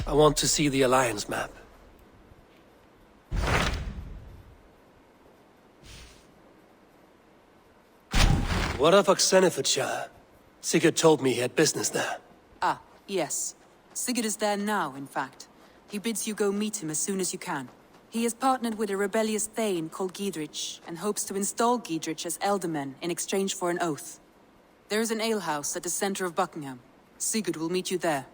I want to see the Alliance map. What of Oxenfordshire? Sigurd told me he had business there. Ah, yes. Sigurd is there now, in fact. He bids you go meet him as soon as you can. He has partnered with a rebellious thane called Giedrich, and hopes to install Giedrich as Elderman in exchange for an oath. There is an alehouse at the center of Buckingham. Sigurd will meet you there.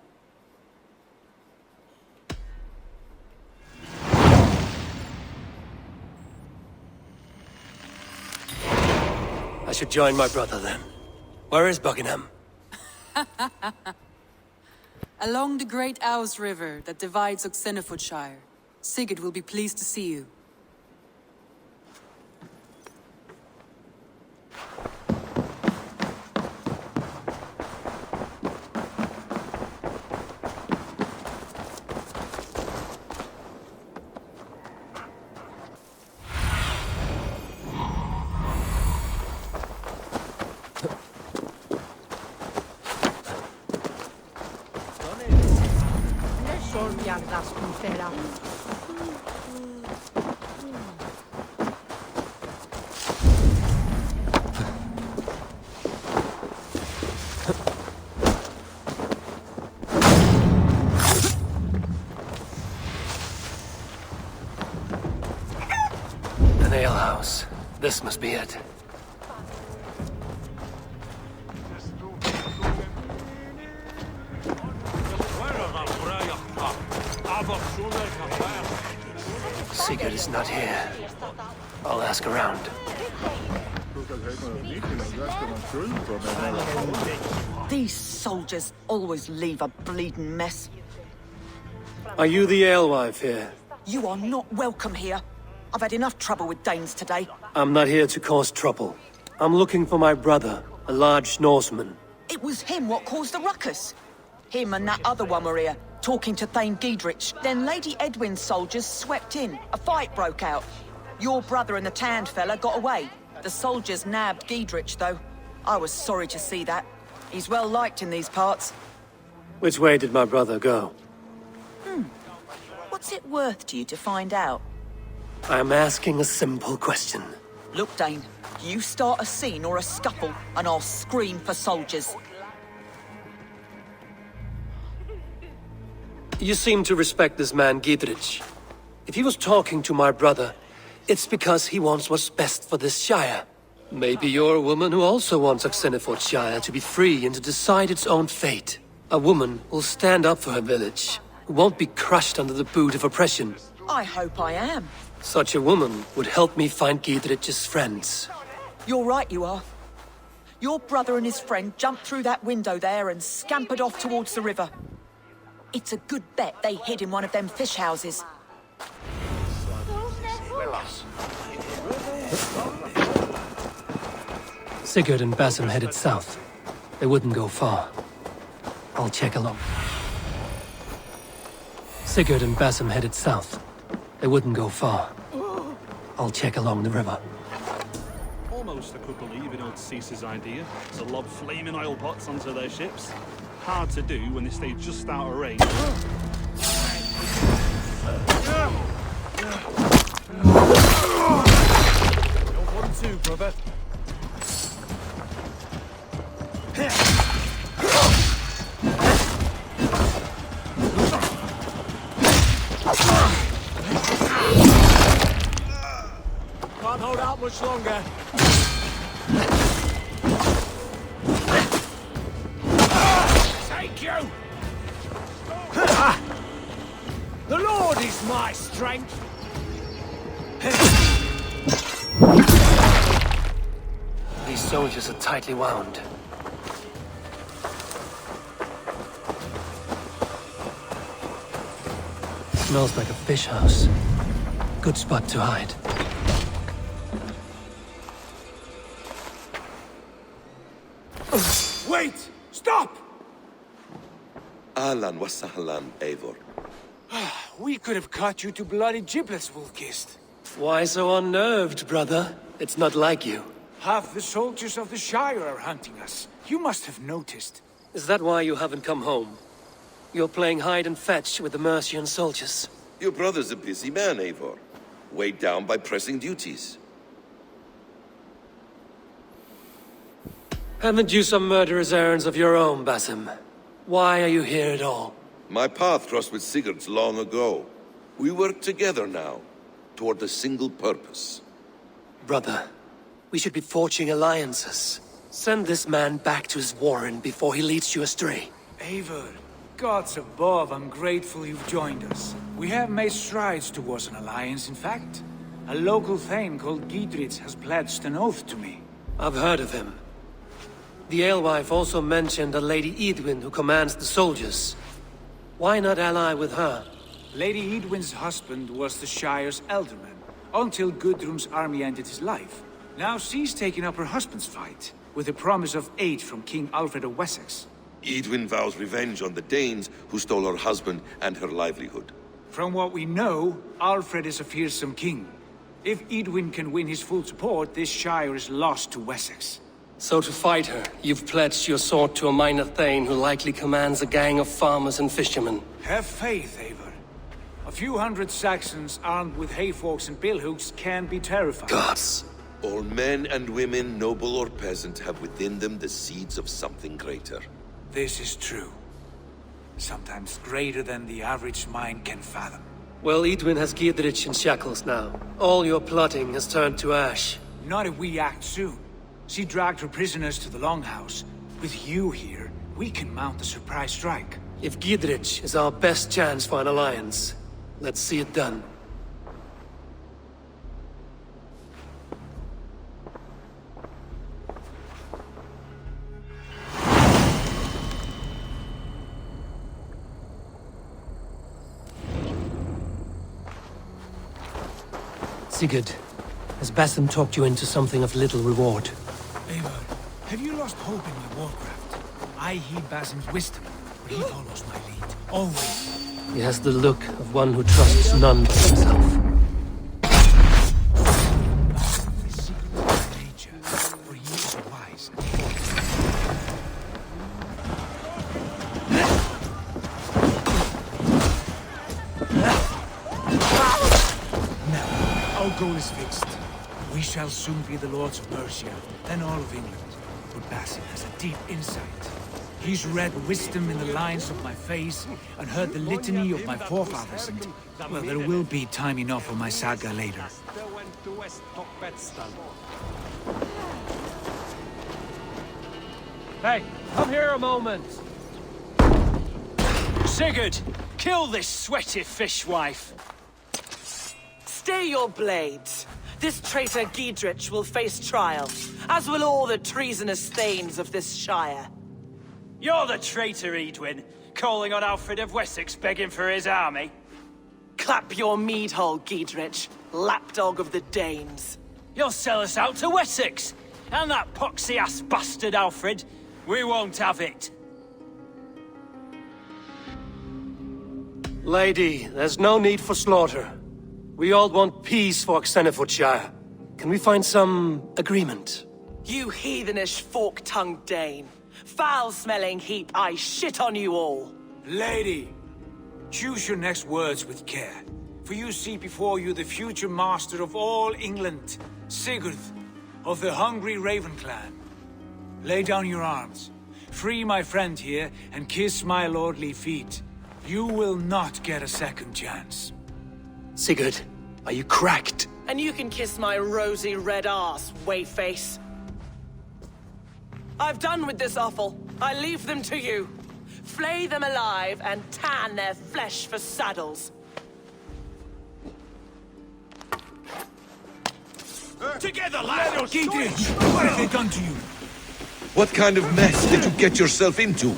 I should join my brother then. Where is Buckingham? Along the Great Ouse River that divides Oxenfordshire. Sigurd will be pleased to see you. An alehouse. This must be it. Sigurd is not here. I'll ask around. These soldiers always leave a bleeding mess. Are you the alewife here? You are not welcome here. I've had enough trouble with Danes today. I'm not here to cause trouble. I'm looking for my brother, a large Norseman. It was him what caused the ruckus. Him and that other one were here, talking to Thane Giedrich. Then Lady Edwin's soldiers swept in. A fight broke out. Your brother and the tanned fella got away. The soldiers nabbed Giedrich, though. I was sorry to see that. He's well liked in these parts. Which way did my brother go? What's it worth to you to find out? I'm asking a simple question. Look, Dane, you start a scene or a scuffle, and I'll scream for soldiers. You seem to respect this man, Giedrich. If he was talking to my brother, it's because he wants what's best for this shire. Maybe you're a woman who also wants Oxenfordshire to be free and to decide its own fate. A woman who'll stand up for her village, who won't be crushed under the boot of oppression. I hope I am. Such a woman would help me find Giedrich's friends. You're right, you are. Your brother and his friend jumped through that window there and scampered off towards the river. It's a good bet they hid in one of them fish houses. Sigurd and Basim headed south. They wouldn't go far. I'll check along. Sigurd and Basim headed south. They wouldn't go far. I'll check along the river. Almost I could believe in old Cease's idea to lob flaming oil pots onto their ships. Hard to do when they stay just out of range. You're 1-2, brother. Can't hold out much longer. Take you! The Lord is my strength. These soldiers are tightly wound. Smells like a fish house. Good spot to hide. Wait! Stop! Ahlan wa sahlan, Eivor. We could have cut you to bloody giblets, Wolfkist. Why so unnerved, brother? It's not like you. Half the soldiers of the Shire are hunting us. You must have noticed. Is that why you haven't come home? You're playing hide and fetch with the Mercian soldiers. Your brother's a busy man, Eivor. Weighed down by pressing duties. Haven't you some murderous errands of your own, Basim? Why are you here at all? My path crossed with Sigurd's long ago. We work together now, toward a single purpose. Brother, we should be forging alliances. Send this man back to his warren before he leads you astray. Eivor, gods above, I'm grateful you've joined us. We have made strides towards an alliance, in fact. A local thane called Gidrich has pledged an oath to me. I've heard of him. The alewife also mentioned a Lady Eidwin who commands the soldiers. Why not ally with her? Lady Eidwin's husband was the Shire's alderman, until Gudrun's army ended his life. Now she's taking up her husband's fight, with the promise of aid from King Alfred of Wessex. Eidwin vows revenge on the Danes who stole her husband and her livelihood. From what we know, Alfred is a fearsome king. If Eidwin can win his full support, this Shire is lost to Wessex. So to fight her, you've pledged your sword to a minor thane who likely commands a gang of farmers and fishermen. Have faith, Eivor. A few hundred Saxons armed with hayforks and billhooks can be terrifying. Gods. All men and women, noble or peasant, have within them the seeds of something greater. This is true. Sometimes greater than the average mind can fathom. Well, Eidwin has Gidrich in shackles now. All your plotting has turned to ash. Not if we act soon. She dragged her prisoners to the Longhouse. With you here, we can mount a surprise strike. If Gidrich is our best chance for an alliance, let's see it done. Sigurd, has Basim talked you into something of little reward? Eivor, have you lost hope in my warcraft? I heed Basim's wisdom, but he follows my lead. Always. He has the look of one who trusts none but himself. Basim is secret by nature, for he is wise and fortunate. Now, our goal is fixed. We shall soon be the lords of Mercia, then all of England. But Basim has a deep insight. He's read wisdom in the lines of my face, and heard the litany of my forefathers, and, well, there will be time enough for my saga later. Hey, come here a moment! Sigurd, kill this sweaty fishwife! Stay your blades. This traitor Gidrich will face trial, as will all the treasonous thanes of this shire. You're the traitor, Eidwin, calling on Alfred of Wessex begging for his army. Clap your mead hole, Gidrich, lapdog of the Danes. You'll sell us out to Wessex, and that poxy-ass bastard Alfred. We won't have it. Lady, there's no need for slaughter. We all want peace for Xenofordshire. Can we find some agreement? You heathenish fork-tongued Dane. Foul-smelling heap, I shit on you all. Lady, choose your next words with care, for you see before you the future master of all England, Sigurd, of the hungry Raven clan. Lay down your arms, free my friend here, and kiss my lordly feet. You will not get a second chance. Sigurd, are you cracked? And you can kiss my rosy red ass, wayface. I've done with this offal. I leave them to you. Flay them alive and tan their flesh for saddles. Together, lads! Gidrich, what have they done to you? What kind of mess did you get yourself into?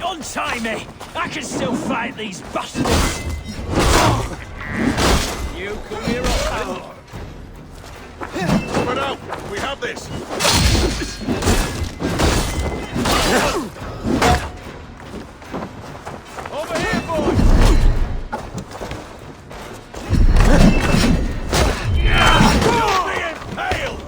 Untie me! I can still fight these bastards! got this! Over here, boys! You're being impaled!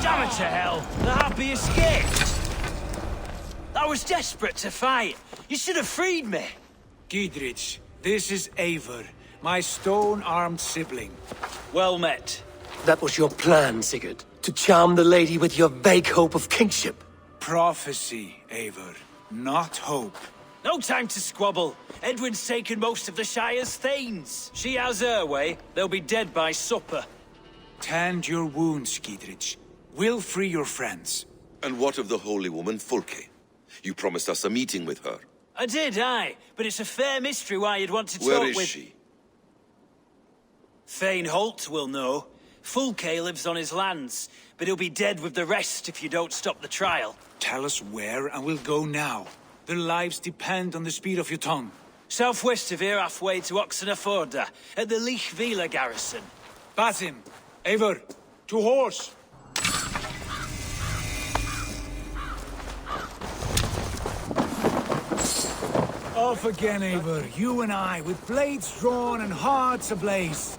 Damn it to hell! The happy escaped! I was desperate to fight. You should have freed me. Giedrich, this is Eivor, my stone-armed sibling. Well met. That was your plan, Sigurd. To charm the lady with your vague hope of kingship. Prophecy, Eivor, not hope. No time to squabble. Edwin's taken most of the Shire's thanes. She has her way. They'll be dead by supper. Tend your wounds, Giedrich. We'll free your friends. And what of the holy woman Fulke? You promised us a meeting with her. I did, aye. But it's a fair mystery why you'd want to talk Where with... is she? Thane Holt will know. Fulke lives on his lands, but he'll be dead with the rest if you don't stop the trial. Tell us where, and we'll go now. Their lives depend on the speed of your tongue. Southwest of here, halfway to Oxenaforda, at the Leich Vila garrison. Basim, Eivor, to horse! Off again, Eivor, you and I, with blades drawn and hearts ablaze.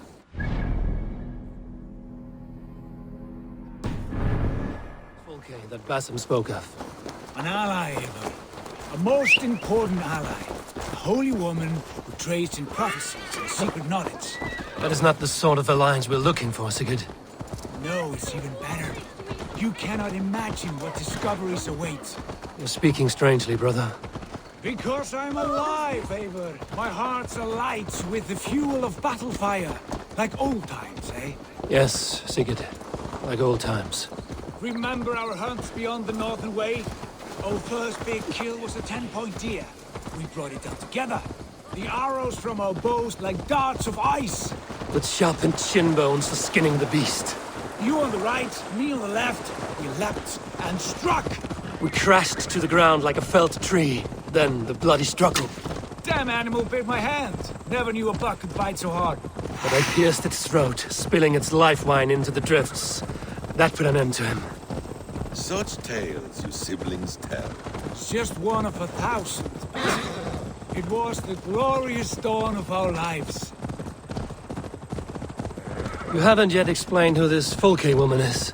Fulke, that Basim spoke of. An ally, Eivor. A most important ally. A holy woman who trades in prophecies and secret knowledge. That is not the sort of alliance we're looking for, Sigurd. No, it's even better. You cannot imagine what discoveries await. You're speaking strangely, brother. Because I'm alive, Eivor. My heart's alight with the fuel of battle fire. Like old times, eh? Yes, Sigurd. Like old times. Remember our hunts beyond the Northern Way? Our first big kill was a 10-point deer. We brought it down together. The arrows from our bows like darts of ice. With sharpened shin bones for skinning the beast. You on the right, me on the left. We leapt and struck. We crashed to the ground like a felled tree. Then the bloody struggle. Damn animal bit my hand. Never knew a buck could bite so hard. But I pierced its throat, spilling its life wine into the drifts. That put an end to him. Such tales you siblings tell. It's just one of 1,000. It was the glorious dawn of our lives. You haven't yet explained who this Fulke woman is.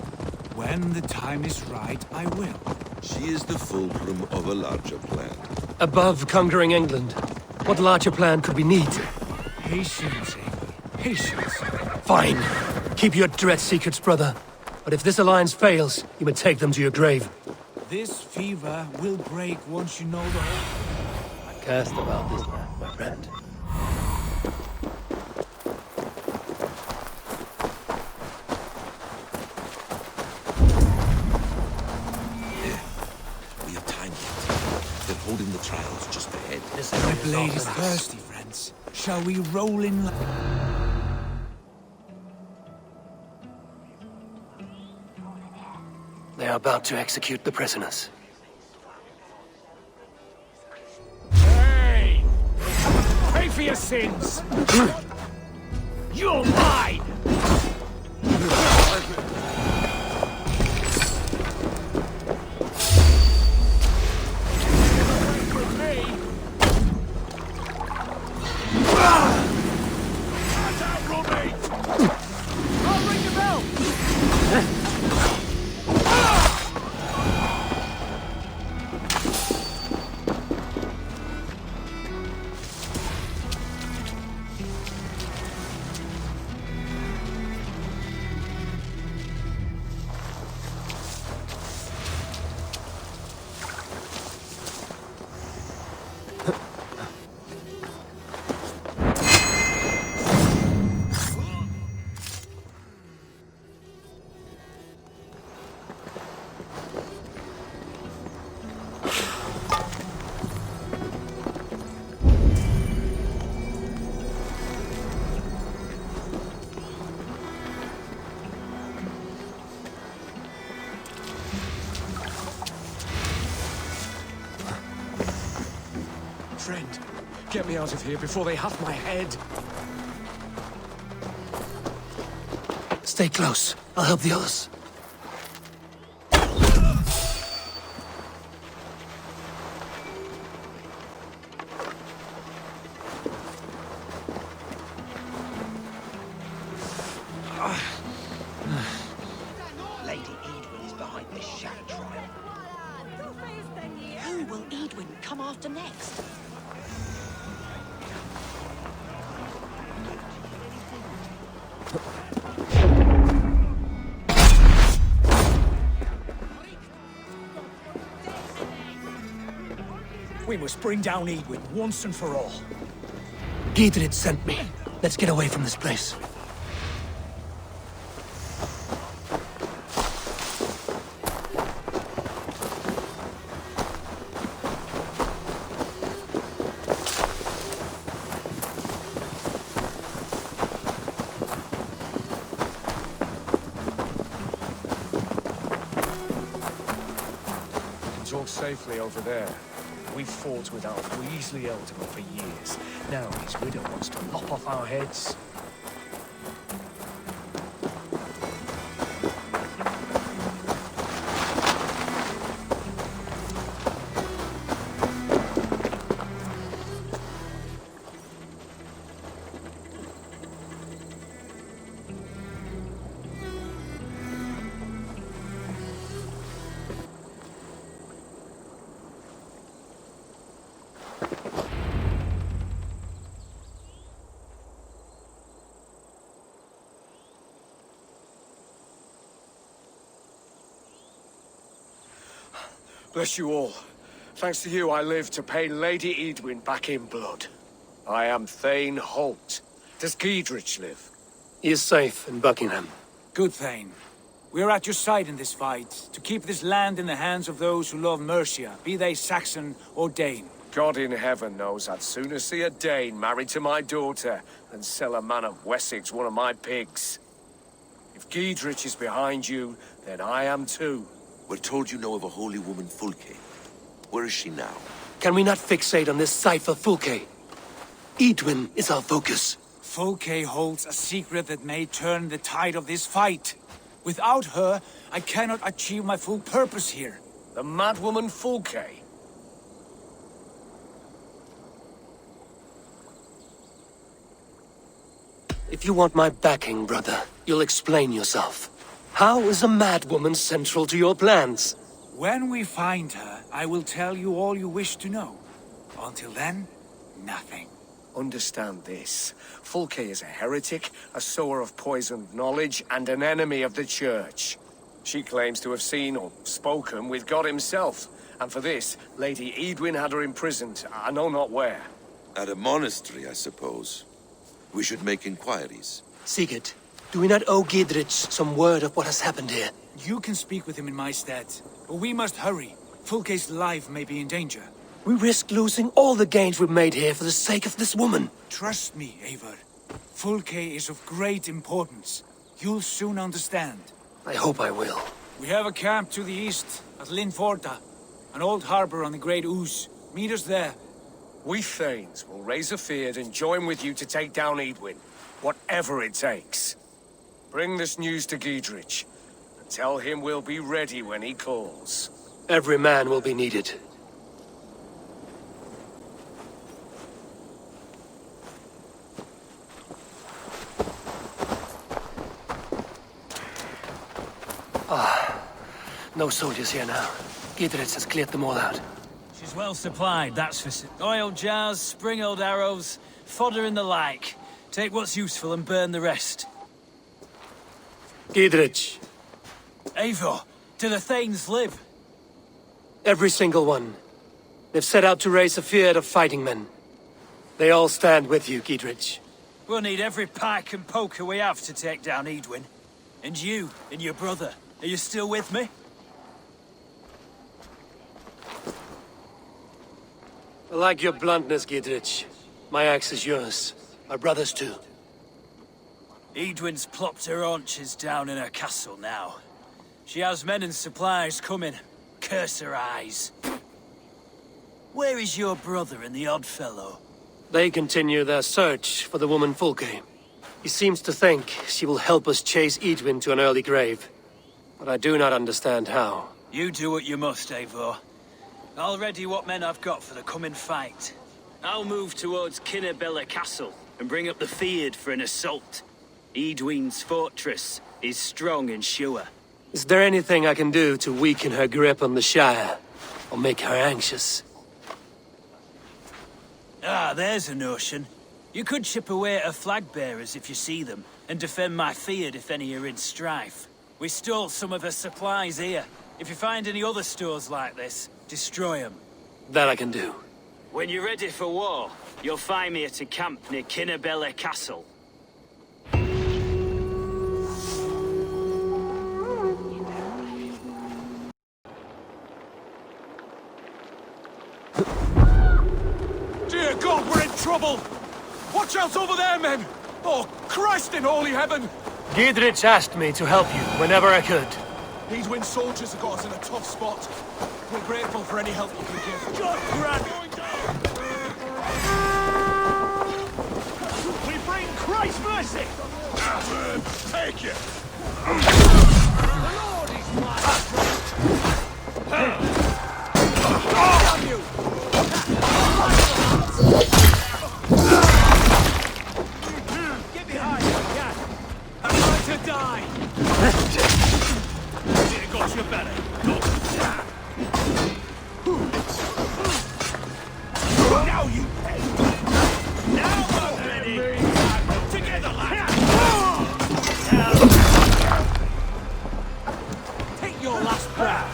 When the time is right, I will. She is the fulcrum of a larger plan. Above conquering England, what larger plan could we need? Patience, Eivor. Patience. Fine. Keep your dread secrets, brother. But if this alliance fails, you may take them to your grave. This fever will break once you know the whole... Cast about this land, my friend. We have time yet. They're holding the trials just ahead. My blade is thirsty, friends. Shall we roll in... They are about to execute the prisoners. Hey! Pay for your sins! You're mine! Friend, get me out of here before they have my head. Stay close. I'll help the others. Lady Eidwin is behind this shack trial. Who will Eidwin come after next? We must bring down Eidwin once and for all. Gidrid sent me. Let's get away from this place. Talk safely over there. We fought with our Weasley Elder for years. Now his widow wants to lop off our heads. Bless you all. Thanks to you, I live to pay Lady Eidwin back in blood. I am Thane Holt. Does Giedrich live? He is safe in Buckingham. Good, Thane. We are at your side in this fight, to keep this land in the hands of those who love Mercia, be they Saxon or Dane. God in heaven knows I'd sooner see a Dane married to my daughter than sell a man of Wessex one of my pigs. If Giedrich is behind you, then I am too. We're told you know of a holy woman, Fulke. Where is she now? Can we not fixate on this cipher, Fulke? Eidwin is our focus. Fulke holds a secret that may turn the tide of this fight. Without her, I cannot achieve my full purpose here. The madwoman Fulke. If you want my backing, brother, you'll explain yourself. How is a madwoman central to your plans? When we find her, I will tell you all you wish to know. Until then, nothing. Understand this. Fulke is a heretic, a sower of poisoned knowledge, and an enemy of the Church. She claims to have seen or spoken with God himself, and for this, Lady Eidwin had her imprisoned, I know not where. At a monastery, I suppose. We should make inquiries. Sigurd, do we not owe Giedrich some word of what has happened here? You can speak with him in my stead, but we must hurry. Fulke's life may be in danger. We risk losing all the gains we've made here for the sake of this woman. Trust me, Eivor. Fulke is of great importance. You'll soon understand. I hope I will. We have a camp to the east, at Linforta, an old harbor on the Great Ouse. Meet us there. We Thanes will raise a feard and join with you to take down Eidwin, whatever it takes. Bring this news to Giedrich, and tell him we'll be ready when he calls. Every man will be needed. No soldiers here now. Giedrich has cleared them all out. She's well supplied, that's for oil jars, spring-old arrows, fodder and the like. Take what's useful and burn the rest. Giedrich. Eivor, do the Thanes live? Every single one. They've set out to raise a fear of fighting men. They all stand with you, Giedrich. We'll need every pike and poker we have to take down Eidwin. And you, and your brother, are you still with me? I like your bluntness, Giedrich. My axe is yours. Our brothers too. Eidwin's plopped her haunches down in her castle now. She has men and supplies coming. Curse her eyes. Where is your brother and the odd fellow? They continue their search for the woman Fulke. He seems to think she will help us chase Eadwin to an early grave. But I do not understand how. You do what you must, Eivor. I'll ready what men I've got for the coming fight. I'll move towards Kinnebella Castle and bring up the Fyrd for an assault. Eadwin's fortress is strong and sure. Is there anything I can do to weaken her grip on the Shire? Or make her anxious? Ah, there's a notion. You could chip away at her flag-bearers if you see them, and defend my Fyrd if any are in strife. We stole some of her supplies here. If you find any other stores like this, destroy them. That I can do. When you're ready for war, you'll find me at a camp near Kinnebella Castle. Dear God, we're in trouble! Watch out over there, men! Oh, Christ in holy heaven! Giedrich asked me to help you whenever I could. Eadwin's soldiers have got us in a tough spot. We're grateful for any help you can give. God, Grant! We bring Christ's mercy! Take it! The Lord is my strength! Damn you! Get behind me, yeah! I'm going to die! It got you better. Now you pay! Now we're ready! Together, lads! Take your last breath!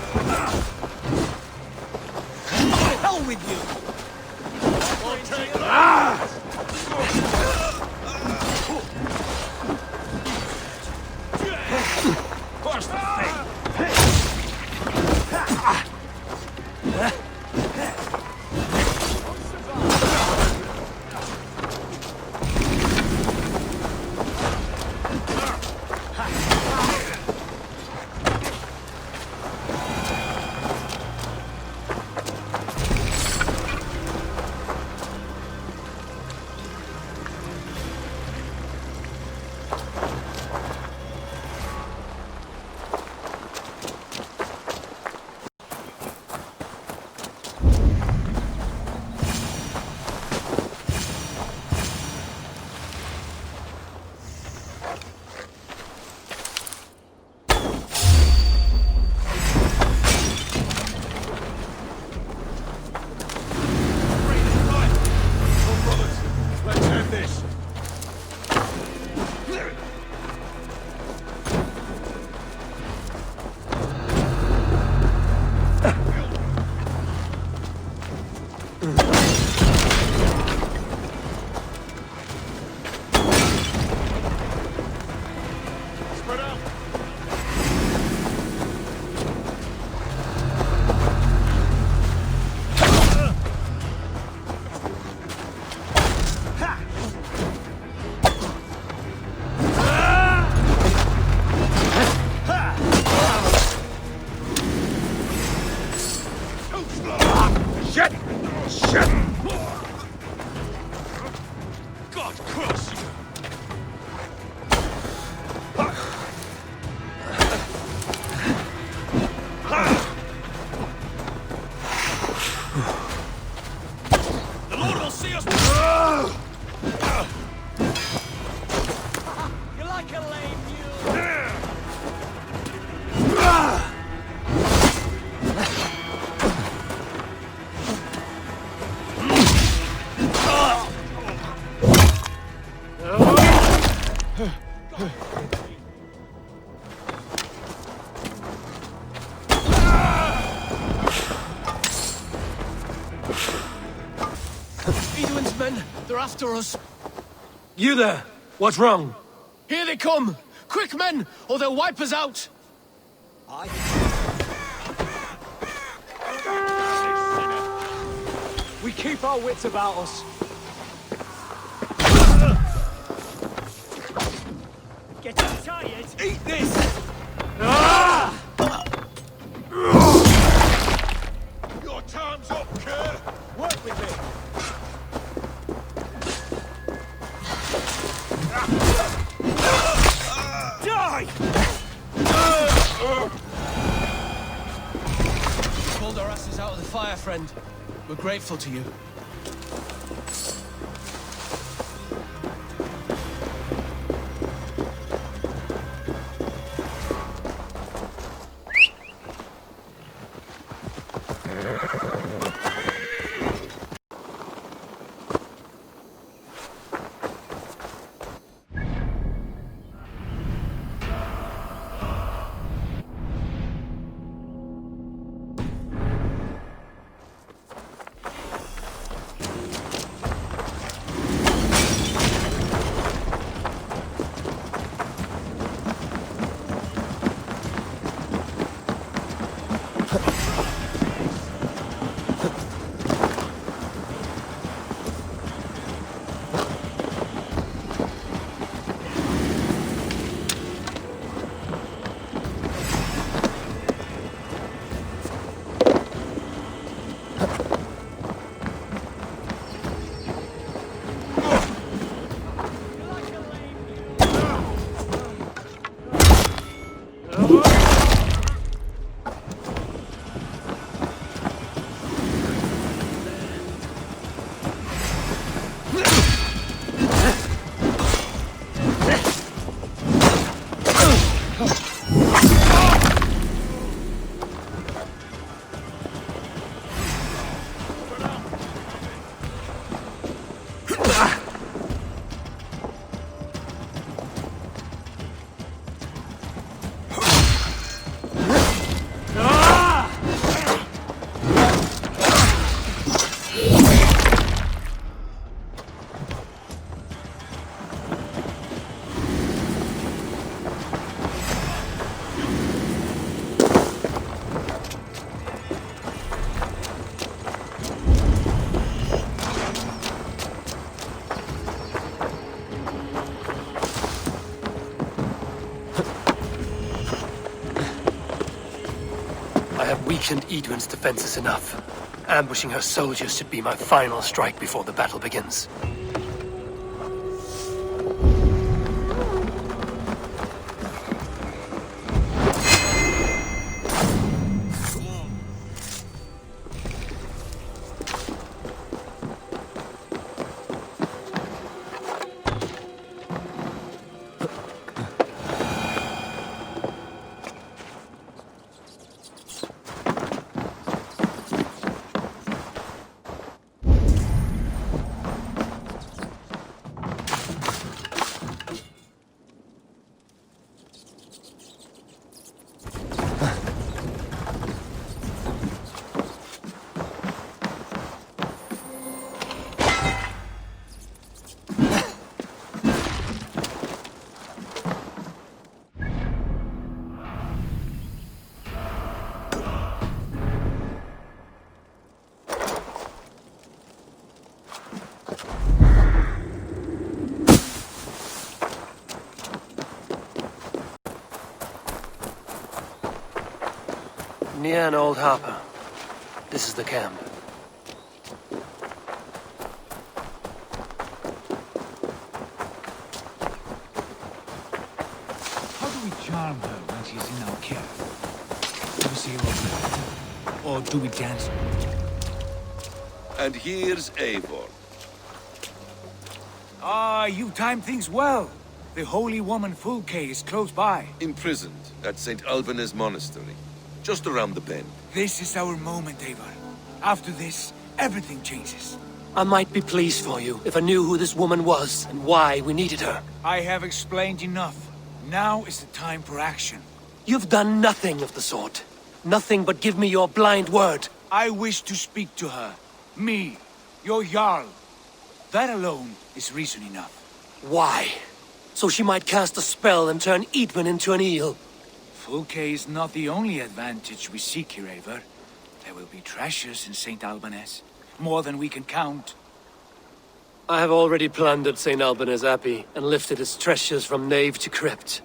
To hell with you! I'll take that! Push the thing! They're after us. You there? What's wrong? Here they come! Quick, men, or they'll wipe us out! We keep our wits about us. Getting tired? Eat this! Your time's up, Kerr! our asses out of the fire, friend. We're grateful to you. Weakened Eadwin's defenses enough. Ambushing her soldiers should be my final strike before the battle begins. Near an old harbor. This is the camp. How do we charm her when she's in our care? Do we say her or do we dance? And here's Eivor. Ah, you timed things well. The holy woman Fulke is close by. Imprisoned at St. Alban's Monastery, just around the bend. This is our moment, Eivor. After this, everything changes. I might be pleased for you if I knew who this woman was and why we needed her. I have explained enough. Now is the time for action. You've done nothing of the sort. Nothing but give me your blind word. I wish to speak to her. Me, your Jarl. That alone is reason enough. Why? So she might cast a spell and turn Eadwin into an eel. Fulke is not the only advantage we seek here, Eivor. There will be treasures in St. Alban's. More than we can count. I have already plundered St. Alban's Abbey and lifted its treasures from nave to crypt.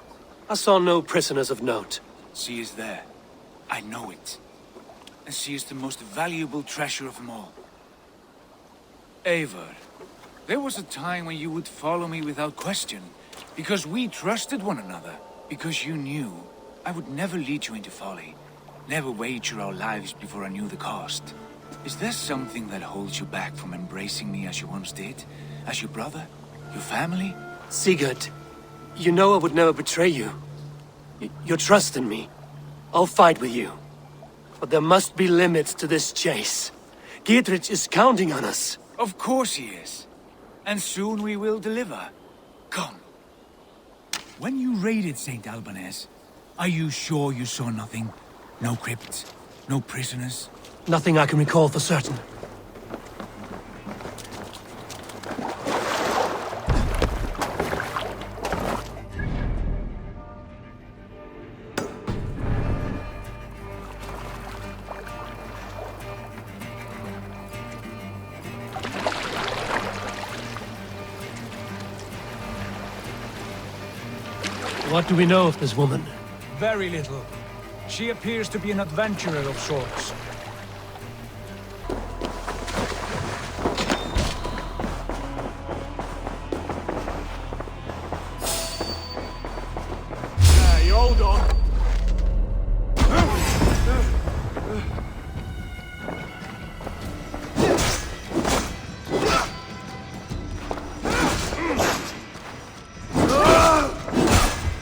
I saw no prisoners of note. She is there. I know it. And she is the most valuable treasure of them all. Eivor, there was a time when you would follow me without question, because we trusted one another, because you knew I would never lead you into folly. Never wager our lives before I knew the cost. Is there something that holds you back from embracing me as you once did? As your brother? Your family? Sigurd, you know I would never betray you. Your trust in me. I'll fight with you. But there must be limits to this chase. Geirtrich is counting on us. Of course he is. And soon we will deliver. Come. When you raided St. Albanese, are you sure you saw nothing? No crypts? No prisoners? Nothing I can recall for certain. What do we know of this woman? Very little. She appears to be an adventurer of sorts. You hold on.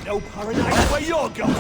No paradise where you're going!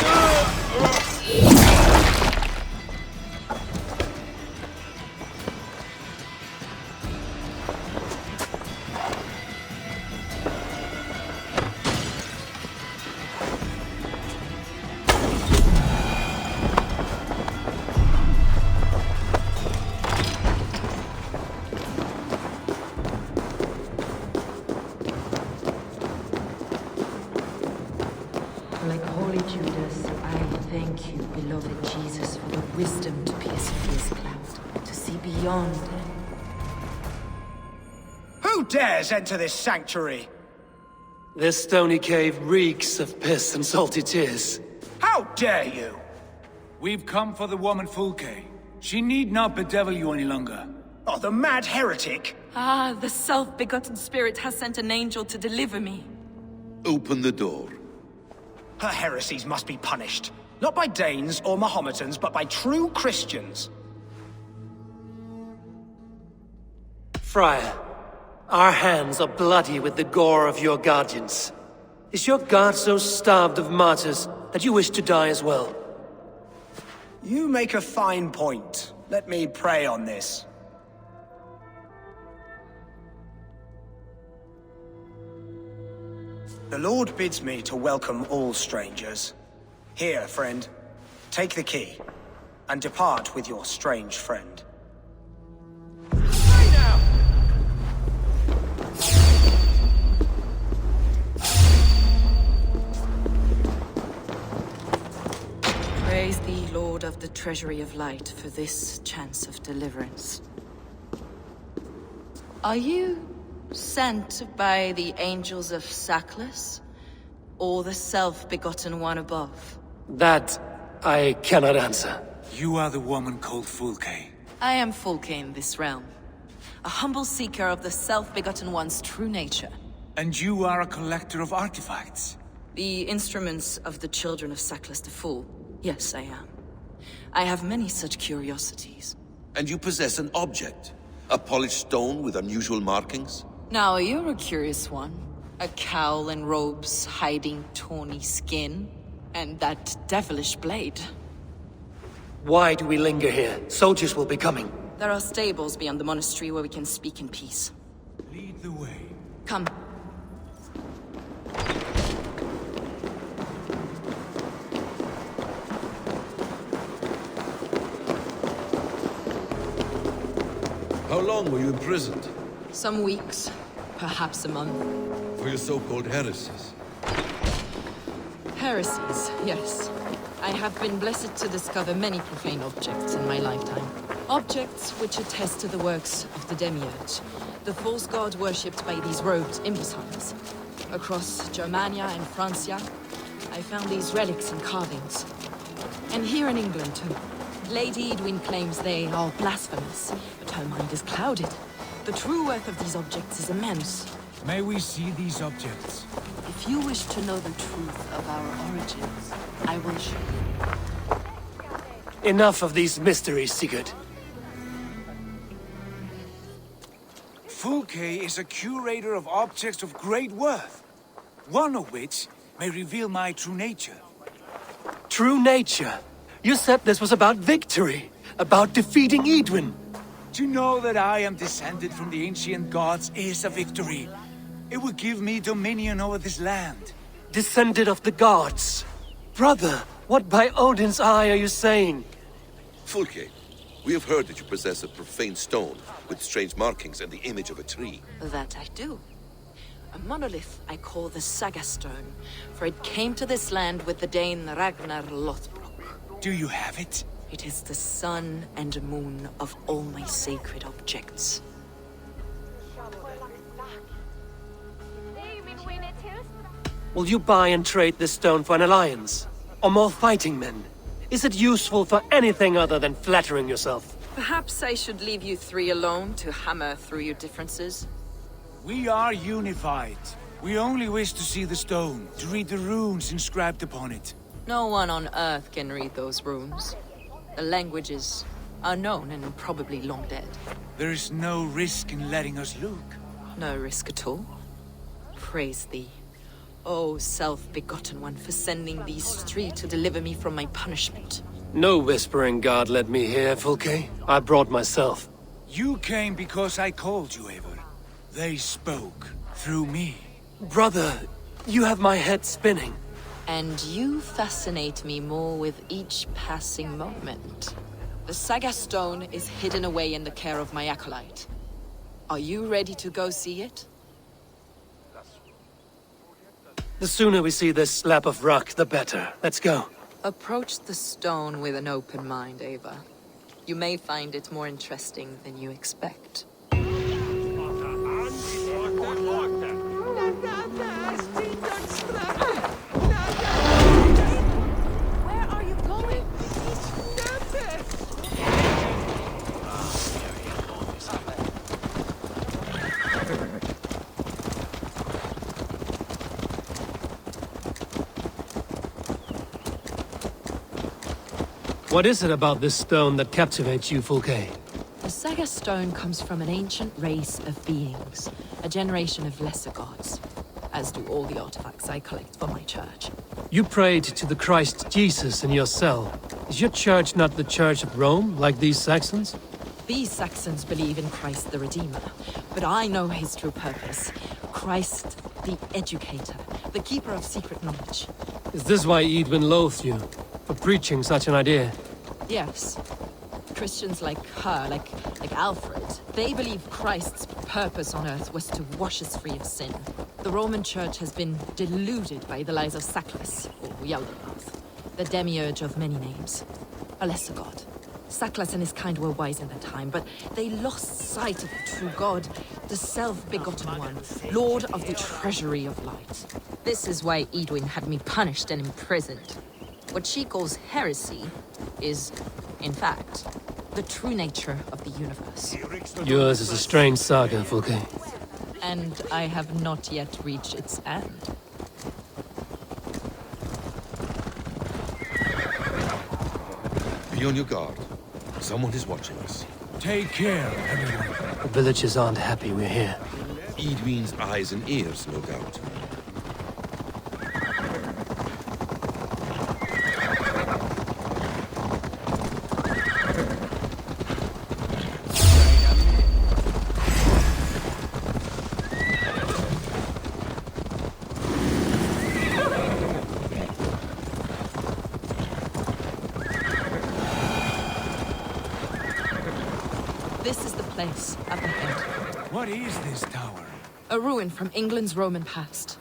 Like holy Judas, I thank you, beloved Jesus, for the wisdom to pierce this cloud, to see beyond. Who dares enter this sanctuary? This stony cave reeks of piss and salty tears. How dare you? We've come for the woman Fulke. She need not bedevil you any longer. Oh, the mad heretic! Ah, the self-begotten spirit has sent an angel to deliver me. Open the door. Her heresies must be punished. Not by Danes or Mohammedans, but by true Christians. Friar, our hands are bloody with the gore of your guardians. Is your God so starved of martyrs that you wish to die as well? You make a fine point. Let me pray on this. The Lord bids me to welcome all strangers. Here, friend, take the key, and depart with your strange friend. Stay now! Praise thee, Lord of the Treasury of Light, for this chance of deliverance. Are you sent by the angels of Sackless, or the self-begotten one above? That I cannot answer. You are the woman called Fulke. I am Fulke in this realm, a humble seeker of the self-begotten one's true nature. And you are a collector of artifacts. The instruments of the children of Sackless the Fool. Yes, I am. I have many such curiosities. And you possess an object. A polished stone with unusual markings? Now, you're a curious one. A cowl and robes hiding tawny skin, and that devilish blade. Why do we linger here? Soldiers will be coming. There are stables beyond the monastery where we can speak in peace. Lead the way. Come. How long were you imprisoned? Some weeks, perhaps a month. For your so-called heresies? Heresies, yes. I have been blessed to discover many profane objects in my lifetime. Objects which attest to the works of the Demiurge, the false god worshipped by these robed imbeciles. Across Germania and Francia, I found these relics and carvings. And here in England, too. Lady Edwin claims they are blasphemous, but her mind is clouded. The true worth of these objects is immense. May we see these objects? If you wish to know the truth of our origins, I will show you. Enough of these mysteries, Sigurd. Fulke is a curator of objects of great worth, one of which may reveal my true nature. True nature? You said this was about victory, about defeating Eadwin. To know that I am descended from the ancient gods is a victory. It would give me dominion over this land. Descended of the gods. Brother, what by Odin's eye are you saying? Fulke, we have heard that you possess a profane stone with strange markings and the image of a tree. That I do. A monolith I call the Saga Stone, for it came to this land with the Dane Ragnar Lothbrok. Do you have it? It is the sun and moon of all my sacred objects. Will you buy and trade this stone for an alliance? Or more fighting men? Is it useful for anything other than flattering yourself? Perhaps I should leave you three alone to hammer through your differences? We are unified. We only wish to see the stone, to read the runes inscribed upon it. No one on Earth can read those runes. The languages are known and probably long dead. There is no risk in letting us look. No risk at all. Praise thee, O self-begotten one, for sending these three to deliver me from my punishment. No whispering god led me here, Fulke. I brought myself. You came because I called you, Eivor. They spoke through me. Brother, you have my head spinning. And you fascinate me more with each passing moment. The Saga Stone is hidden away in the care of my acolyte. Are you ready to go see it? The sooner we see this slab of rock, the better. Let's go. Approach the stone with an open mind, Eivor. You may find it more interesting than you expect. Where are you going? What is it about this stone that captivates you, Fulke? The Saga Stone comes from an ancient race of beings, a generation of lesser gods, as do all the artifacts I collect for my church. You prayed to the Christ Jesus in your cell. Is your church not the Church of Rome, like these Saxons? These Saxons believe in Christ the Redeemer, but I know his true purpose. Christ the Educator, the keeper of secret knowledge. Is this why Eadwin loathed you? For preaching such an idea? Yes. Christians like her, like Alfred, they believe Christ's purpose on earth was to wash us free of sin. The Roman Church has been deluded by the lies of Saklas, or Yaldabaoth, the demiurge of many names, a lesser god. Saklas and his kind were wise in their time, but they lost sight of the true God, the self-begotten one, Lord of the treasury of light. This is why Eadwin had me punished and imprisoned. What she calls heresy is, in fact, the true nature of the universe. Yours is a strange saga, Fulke. And I have not yet reached its end. Be on your guard. Someone is watching us. Take care, everyone. The villagers aren't happy we're here. Eadwin's eyes and ears, no doubt. This is the place, up ahead. What is this tower? A ruin from England's Roman past.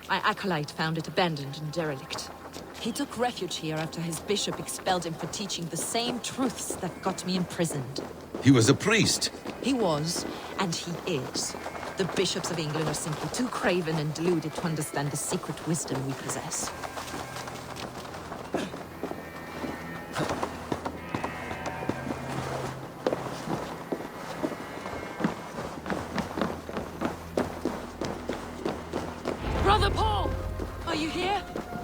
My acolyte found it abandoned and derelict. He took refuge here after his bishop expelled him for teaching the same truths that got me imprisoned. He was a priest. He was, and he is. The bishops of England are simply too craven and deluded to understand the secret wisdom we possess. Brother Paul! Are you here?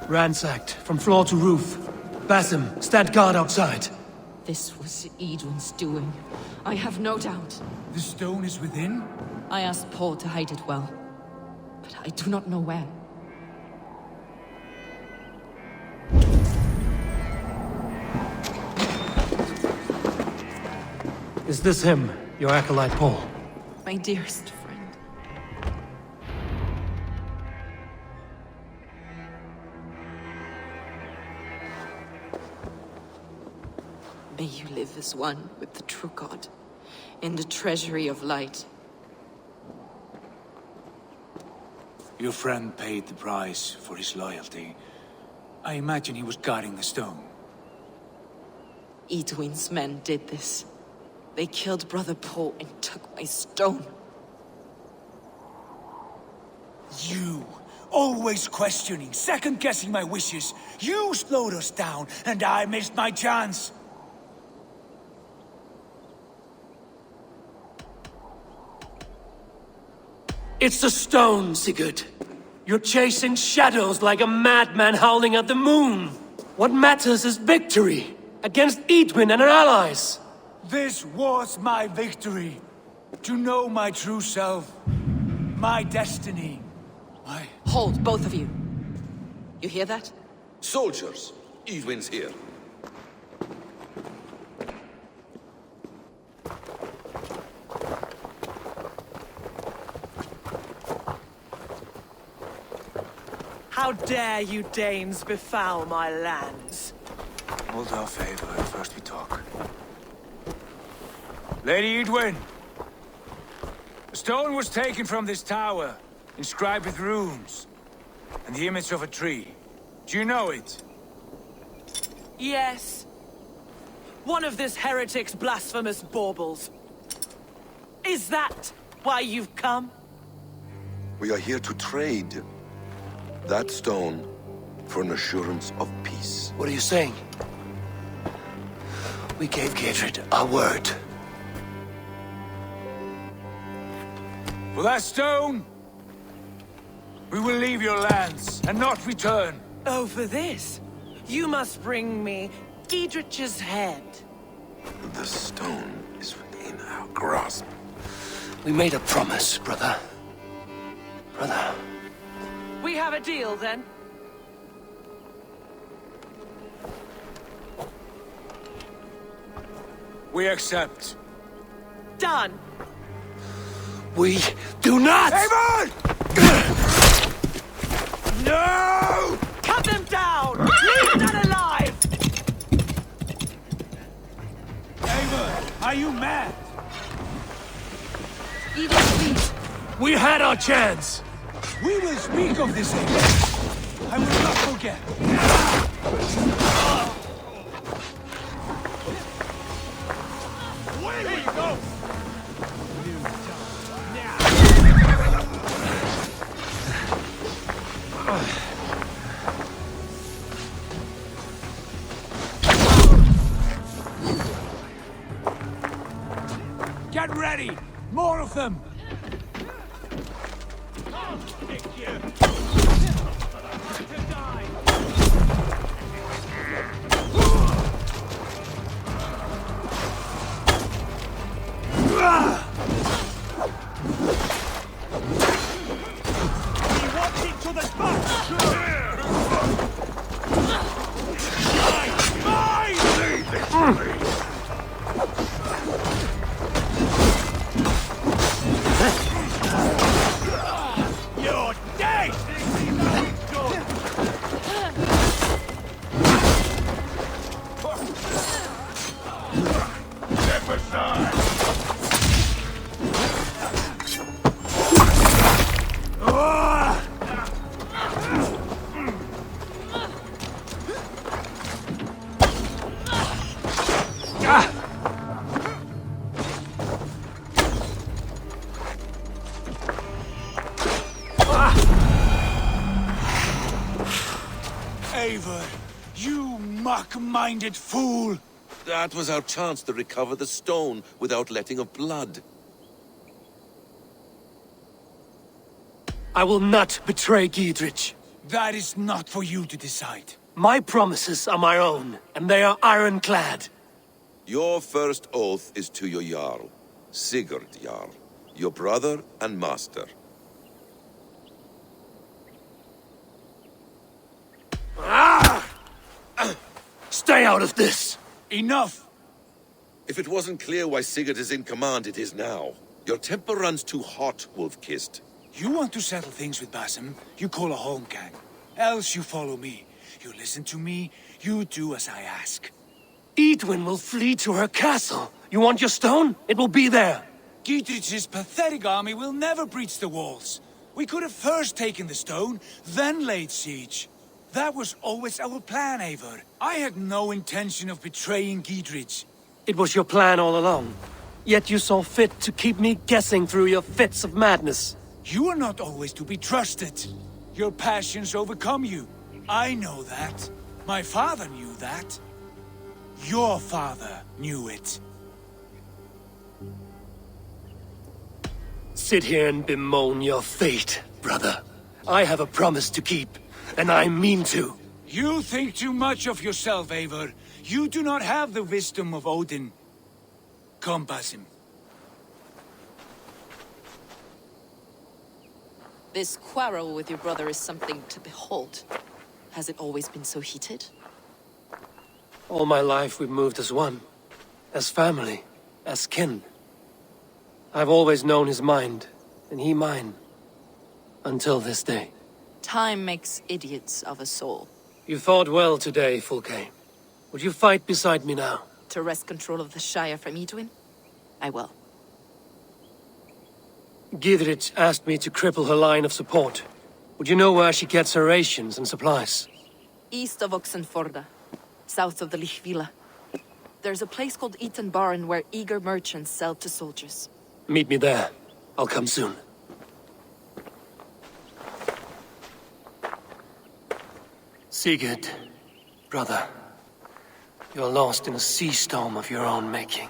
Ransacked, from floor to roof. Basim, stand guard outside. This was Eidwin's doing. I have no doubt. The stone is within? I asked Paul to hide it well, but I do not know where. Is this him, your acolyte Paul? My dearest friend. May you live as one with the true God, in the treasury of light. Your friend paid the price for his loyalty. I imagine he was guarding the stone. Eidwin's men did this. They killed Brother Paul and took my stone. You! Always questioning, second-guessing my wishes. You slowed us down, and I missed my chance. It's the stone, Sigurd. You're chasing shadows like a madman howling at the moon. What matters is victory against Eidwin and her allies. This was my victory. To know my true self. My destiny. Hold, both of you. You hear that? Soldiers, Eidwin's here. How dare you Danes befoul my lands? Hold off, Eivor. First we talk. Lady Eidwin! The stone was taken from this tower, inscribed with runes, and the image of a tree. Do you know it? Yes. One of this heretic's blasphemous baubles. Is that why you've come? We are here to trade. That stone for an assurance of peace. What are you saying? We gave Geirrid our word. For that stone, we will leave your lands and not return. Oh, for this? You must bring me Geidrich's head. The stone is within our grasp. We made a promise, brother. Brother. We have a deal, then? We accept. Done. We do not! Eivor! No! Cut them down! Leave none alive! Eivor, are you mad? Edith, please. We had our chance! We will speak of this Eivor. I will not forget. Where you go? Get ready! More of them! Eivor, you muck-minded fool! That was our chance to recover the stone without letting of blood. I will not betray Geidrich. That is not for you to decide. My promises are my own, and they are ironclad. Your first oath is to your Jarl, Sigurd Jarl, your brother and master. Stay out of this! Enough! If it wasn't clear why Sigurd is in command, it is now. Your temper runs too hot, Wolf-Kissed. You want to settle things with Basim, you call a holmgang. Else you follow me. You listen to me, you do as I ask. Eadwyn will flee to her castle. You want your stone? It will be there. Gietrich's pathetic army will never breach the walls. We could have first taken the stone, then laid siege. That was always our plan, Eivor. I had no intention of betraying Gietrich. It was your plan all along. Yet you saw fit to keep me guessing through your fits of madness. You are not always to be trusted. Your passions overcome you. I know that. My father knew that. Your father knew it. Sit here and bemoan your fate, brother. I have a promise to keep, and I mean to. You think too much of yourself, Eivor. You do not have the wisdom of Odin. Come, Basim. This quarrel with your brother is something to behold. Has it always been so heated? All my life we've moved as one. As family. As kin. I've always known his mind, and he mine. Until this day. Time makes idiots of us all. You fought well today, Fulke. Would you fight beside me now? To wrest control of the Shire from Eadwyn? I will. Gidrich asked me to cripple her line of support. Would you know where she gets her rations and supplies? East of Oxenforda, south of the Lichvila. There's a place called Eaton Barn where eager merchants sell to soldiers. Meet me there. I'll come soon. Sigurd, brother, you're lost in a sea storm of your own making.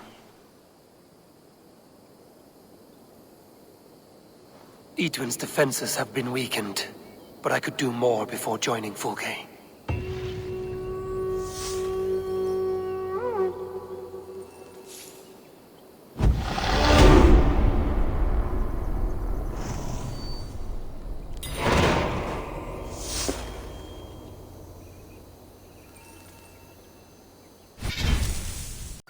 Eadwyn's defenses have been weakened, but I could do more before joining Fulke.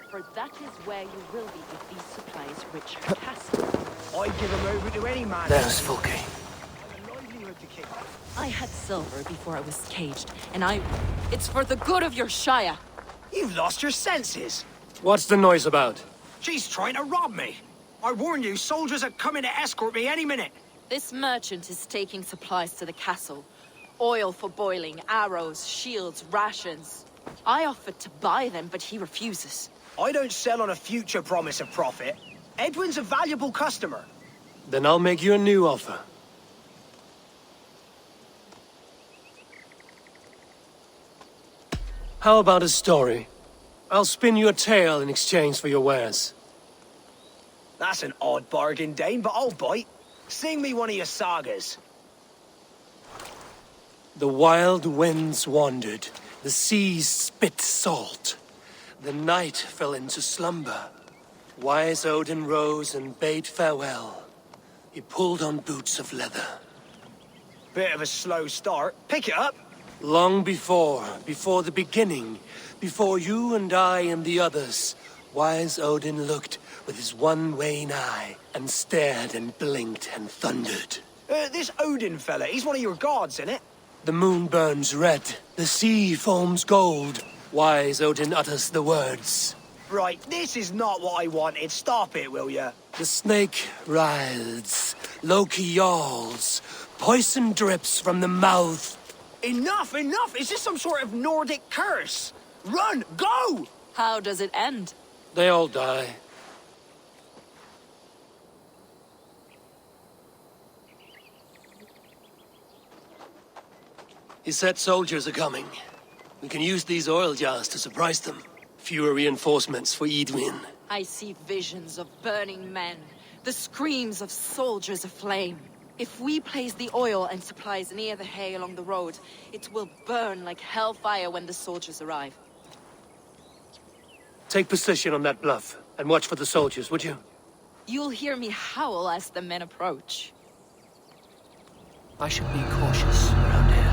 For that is where you will be if these supplies reach her castle. I'd give him over to any man. There's Fulke. I had silver before I was caged, and it's for the good of your Shire. You've lost your senses. What's the noise about? She's trying to rob me. I warn you, soldiers are coming to escort me any minute. This merchant is taking supplies to the castle. Oil for boiling, arrows, shields, rations. I offered to buy them, but he refuses. I don't sell on a future promise of profit. Edwin's a valuable customer. Then I'll make you a new offer. How about a story? I'll spin you a tale in exchange for your wares. That's an odd bargain, Dane, but I'll bite. Sing me one of your sagas. The wild winds wandered, the seas spit salt. The night fell into slumber. Wise Odin rose and bade farewell. He pulled on boots of leather. Bit of a slow start. Pick it up. Long before the beginning, before you and I and the others, wise Odin looked with his one wan eye and stared and blinked and thundered. This Odin fella, he's one of your gods, innit? The moon burns red, the sea foams gold. Wise Odin utters the words. Right, this is not what I wanted. Stop it, will ya? The snake writhes, Loki yawls, poison drips from the mouth. Enough, enough! Is this some sort of Nordic curse? Run, go! How does it end? They all die. He said soldiers are coming. We can use these oil jars to surprise them. Fewer reinforcements for Eadwyn. I see visions of burning men, the screams of soldiers aflame. If we place the oil and supplies near the hay along the road, it will burn like hellfire when the soldiers arrive. Take position on that bluff, and watch for the soldiers, would you? You'll hear me howl as the men approach. I should be cautious around here.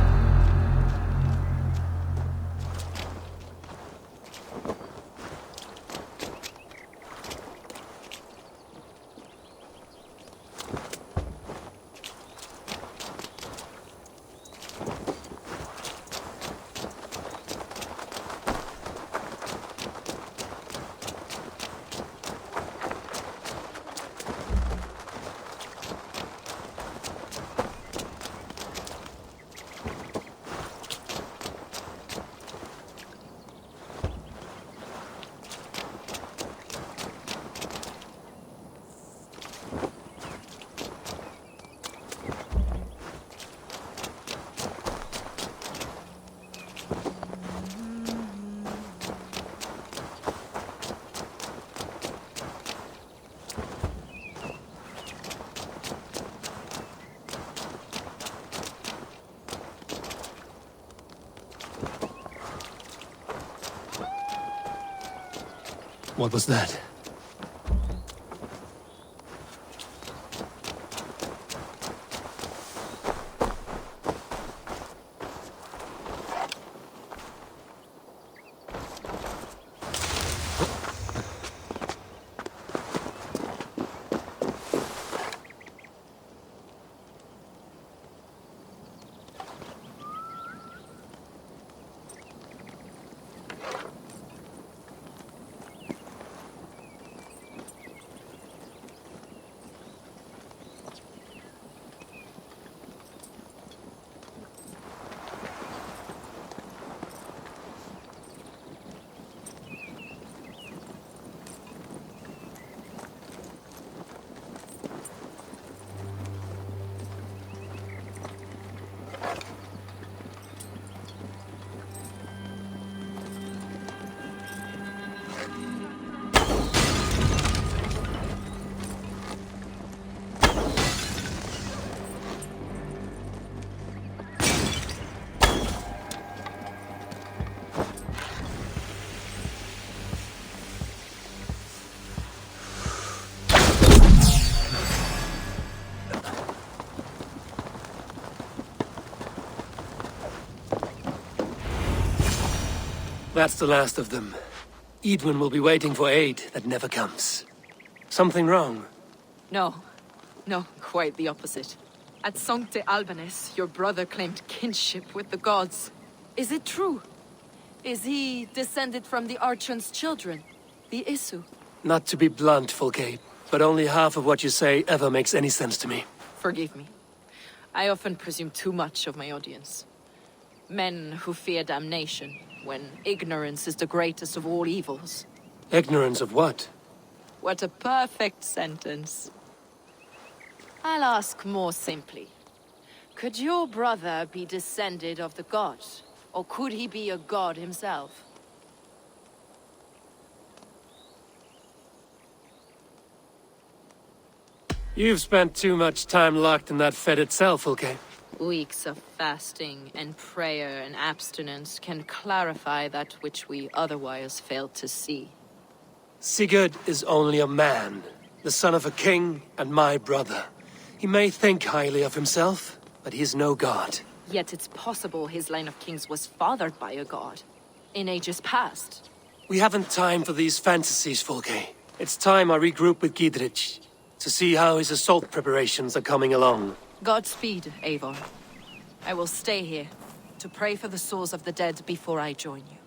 What was that? That's the last of them. Eidwin will be waiting for aid that never comes. Something wrong? No. No, quite the opposite. At Sancte Albanis, your brother claimed kinship with the gods. Is it true? Is he descended from the Archon's children, the Isu? Not to be blunt, Fulke, but only half of what you say ever makes any sense to me. Forgive me. I often presume too much of my audience. Men who fear damnation, when ignorance is the greatest of all evils. Ignorance of what? What a perfect sentence. I'll ask more simply. Could your brother be descended of the gods? Or could he be a god himself? You've spent too much time locked in that fed itself, Fulke. Weeks of fasting and prayer and abstinence can clarify that which we otherwise fail to see. Sigurd is only a man, the son of a king and my brother. He may think highly of himself, but he is no god. Yet it's possible his line of kings was fathered by a god, in ages past. We haven't time for these fantasies, Fulke. It's time I regroup with Gidrich, to see how his assault preparations are coming along. Godspeed, Eivor. I will stay here, to pray for the souls of the dead before I join you.